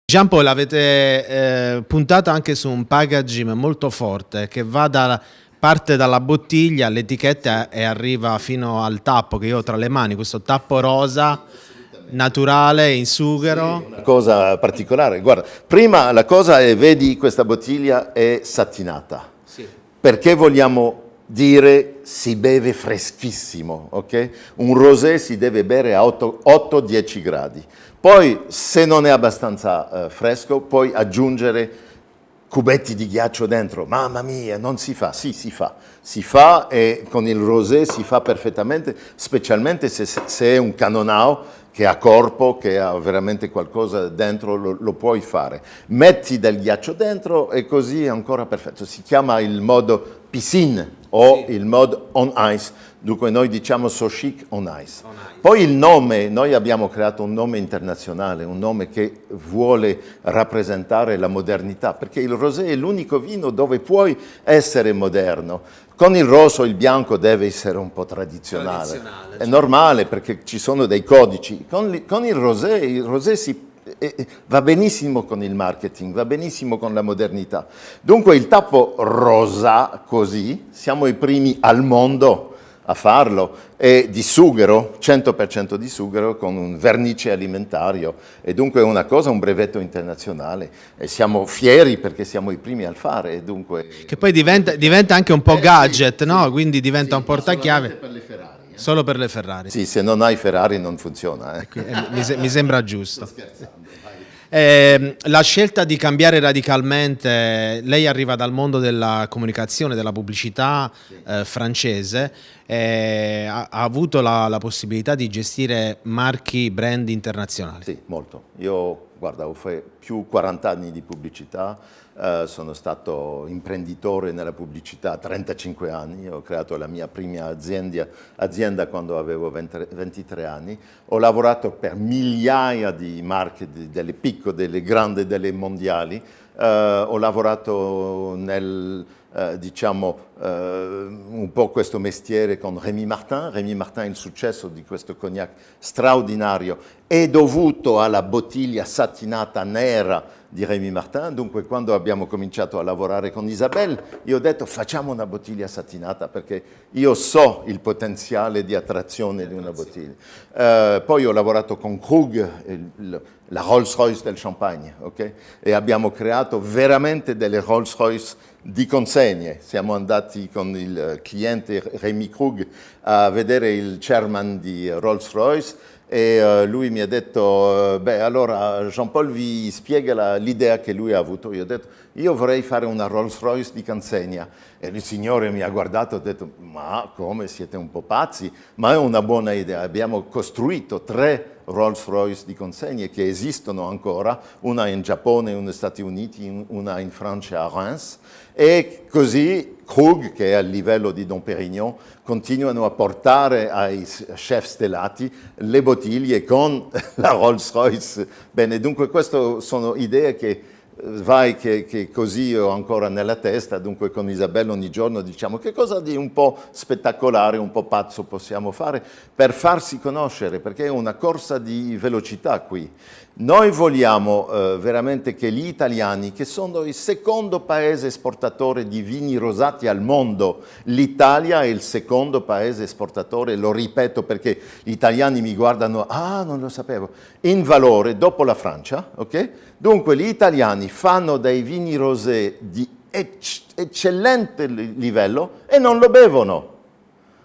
Jean Paul, avete puntato anche su un packaging molto forte che parte dalla bottiglia all'etichetta e arriva fino al tappo che io ho tra le mani, questo tappo rosa naturale in sughero. Una cosa particolare, guarda, prima la cosa è, vedi questa bottiglia è satinata, Sì. perché vogliamo dire si beve freschissimo, ok? Un rosé si deve bere a 8-10 gradi. Poi, se non è abbastanza fresco, puoi aggiungere cubetti di ghiaccio dentro. Mamma mia, non si fa? Sì, si fa. Si fa e con il rosé si fa perfettamente, specialmente se è un Canonau che ha corpo, che ha veramente qualcosa dentro, lo puoi fare. Metti del ghiaccio dentro e così è ancora perfetto. Si chiama il modo piscine o il modo on ice, dunque noi diciamo Sochic on ice. Poi il nome, noi abbiamo creato un nome internazionale, un nome che vuole rappresentare la modernità, perché il rosé è l'unico vino dove puoi essere moderno. Con il rosso il bianco deve essere un po' tradizionale. È normale perché ci sono dei codici. Con il rosé va benissimo con il marketing, va benissimo con la modernità. Dunque il tappo rosa, così, siamo i primi al mondo a farlo, è di sughero, 100% di sughero con un vernice alimentario e dunque è una cosa, un brevetto internazionale e siamo fieri perché siamo i primi a fare. E dunque, che poi diventa anche un po' gadget, no? Quindi diventa un portachiave. Per le Ferrari, Solo per le Ferrari. Sì, se non hai Ferrari non funziona. Mi sembra giusto. La scelta di cambiare radicalmente, lei arriva dal mondo della comunicazione, della pubblicità francese, ha avuto la possibilità di gestire marchi, brand internazionali. Sì, molto. Io, guarda, ho fatto più 40 anni di pubblicità, sono stato imprenditore nella pubblicità 35 anni, ho creato la mia prima azienda quando avevo 23 anni, ho lavorato per migliaia di marche, delle piccole, delle grandi, delle mondiali, ho lavorato nel... diciamo un po' questo mestiere con Rémy Martin. Rémy Martin, il successo di questo cognac straordinario è dovuto alla bottiglia satinata nera di Rémy Martin, dunque quando abbiamo cominciato a lavorare con Isabelle io ho detto facciamo una bottiglia satinata perché io so il potenziale di attrazione di una bottiglia. Poi ho lavorato con Krug, la Rolls Royce del champagne, okay? E abbiamo creato veramente delle Rolls Royce di consegne. Siamo andati con il cliente Rémy Krug a vedere il chairman di Rolls Royce e lui mi ha detto, beh allora Jean-Paul vi spiega l'idea che lui ha avuto. Io ho detto, io vorrei fare una Rolls Royce di consegna. E il signore mi ha guardato e ha detto, ma come, siete un po' pazzi? Ma è una buona idea. Abbiamo costruito 3 Rolls Royce di consegne che esistono ancora, una in Giappone, una negli Stati Uniti, una in Francia a Reims, e così Krug, che è a livello di Dom Pérignon, continuano a portare ai chef stellati le bottiglie con la Rolls Royce. Bene, dunque queste sono idee che che così ho ancora nella testa, dunque con Isabella ogni giorno diciamo che cosa di un po' spettacolare, un po' pazzo possiamo fare per farsi conoscere, perché è una corsa di velocità qui. Noi vogliamo veramente che gli italiani, che sono il secondo paese esportatore di vini rosati al mondo, l'Italia è il secondo paese esportatore, lo ripeto perché gli italiani mi guardano, ah non lo sapevo, in valore dopo la Francia, ok? Dunque gli italiani fanno dei vini rosé di eccellente livello e non lo bevono.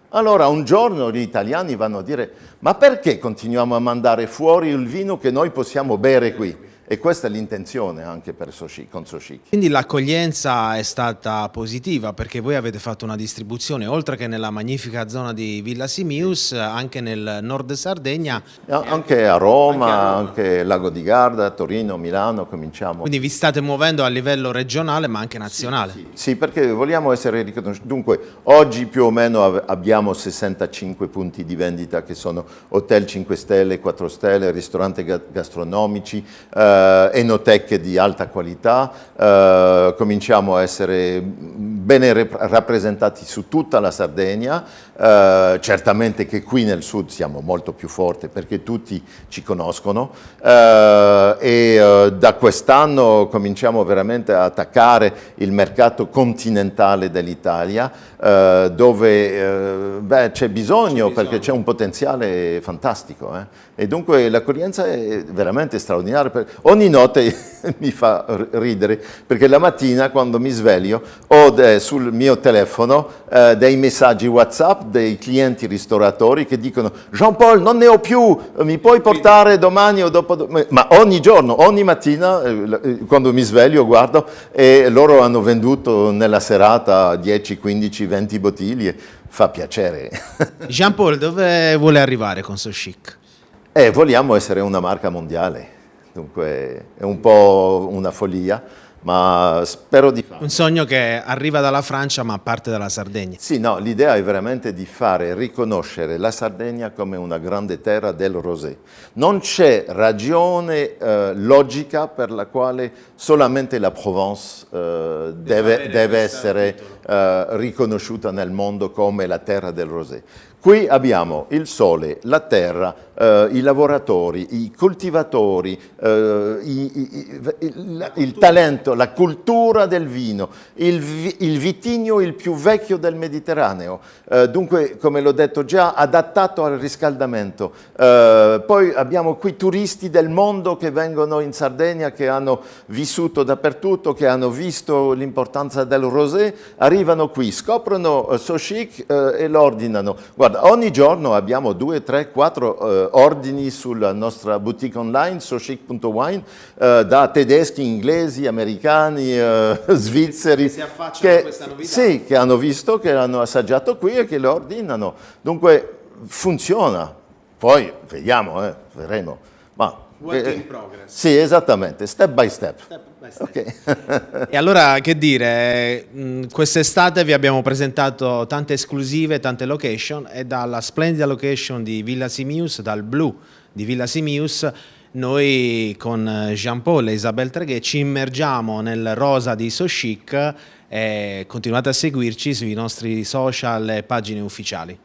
Allora un giorno gli italiani vanno a dire ma perché continuiamo a mandare fuori il vino che noi possiamo bere qui? E questa è l'intenzione anche per con Sochic. Quindi l'accoglienza è stata positiva perché voi avete fatto una distribuzione oltre che nella magnifica zona di Villa Simius, anche nel nord Sardegna. Anche a Roma, anche Lago di Garda, Torino, Milano, cominciamo. Quindi vi state muovendo a livello regionale ma anche nazionale. Sì, perché vogliamo essere riconosciuti. Dunque, oggi più o meno abbiamo 65 punti di vendita che sono hotel 5 stelle, 4 stelle, ristoranti gastronomici, enoteche di alta qualità, cominciamo a essere bene rappresentati su tutta la Sardegna, certamente che qui nel sud siamo molto più forti perché tutti ci conoscono da quest'anno cominciamo veramente a attaccare il mercato continentale dell'Italia dove c'è bisogno perché c'è un potenziale fantastico e dunque l'accoglienza è veramente straordinaria. Ogni notte mi fa ridere perché la mattina quando mi sveglio ho sul mio telefono dei messaggi WhatsApp dei clienti ristoratori che dicono Jean-Paul non ne ho più, mi puoi portare domani o dopodomani? Ma ogni giorno, ogni mattina quando mi sveglio guardo e loro hanno venduto nella serata 10, 15, 20 bottiglie, fa piacere. Jean-Paul, dove vuole arrivare con So Chic? Vogliamo essere una marca mondiale, dunque è un po' una follia, ma spero di farlo. Un sogno che arriva dalla Francia ma parte dalla Sardegna. Sì, no, l'idea è veramente di fare riconoscere la Sardegna come una grande terra del rosé. Non c'è ragione logica per la quale solamente la Provence deve essere riconosciuta nel mondo come la terra del rosé. Qui abbiamo il sole, la terra, i lavoratori, i coltivatori, il talento, la cultura del vino, il vitigno il più vecchio del Mediterraneo, dunque come l'ho detto già adattato al riscaldamento. Poi abbiamo qui turisti del mondo che vengono in Sardegna, che hanno vissuto dappertutto, che hanno visto l'importanza del rosé, arrivano qui, scoprono So Chic e lo ordinano. Guarda, ogni giorno abbiamo 2, 3, 4 ordini sulla nostra boutique online, sochic.wine, da tedeschi, inglesi, americani, svizzeri. Che si affacciano a questa novità. Sì, che hanno visto, che hanno assaggiato qui e che lo ordinano. Dunque funziona. Poi vediamo, vedremo. Ma, Work in progress. Sì, esattamente, step by step. Okay. E allora che dire, quest'estate vi abbiamo presentato tante esclusive, tante location e dalla splendida location di Villa Simius, dal blu di Villa Simius, noi con Jean-Paul e Isabel Treghe ci immergiamo nel rosa di So Chic e continuate a seguirci sui nostri social e pagine ufficiali.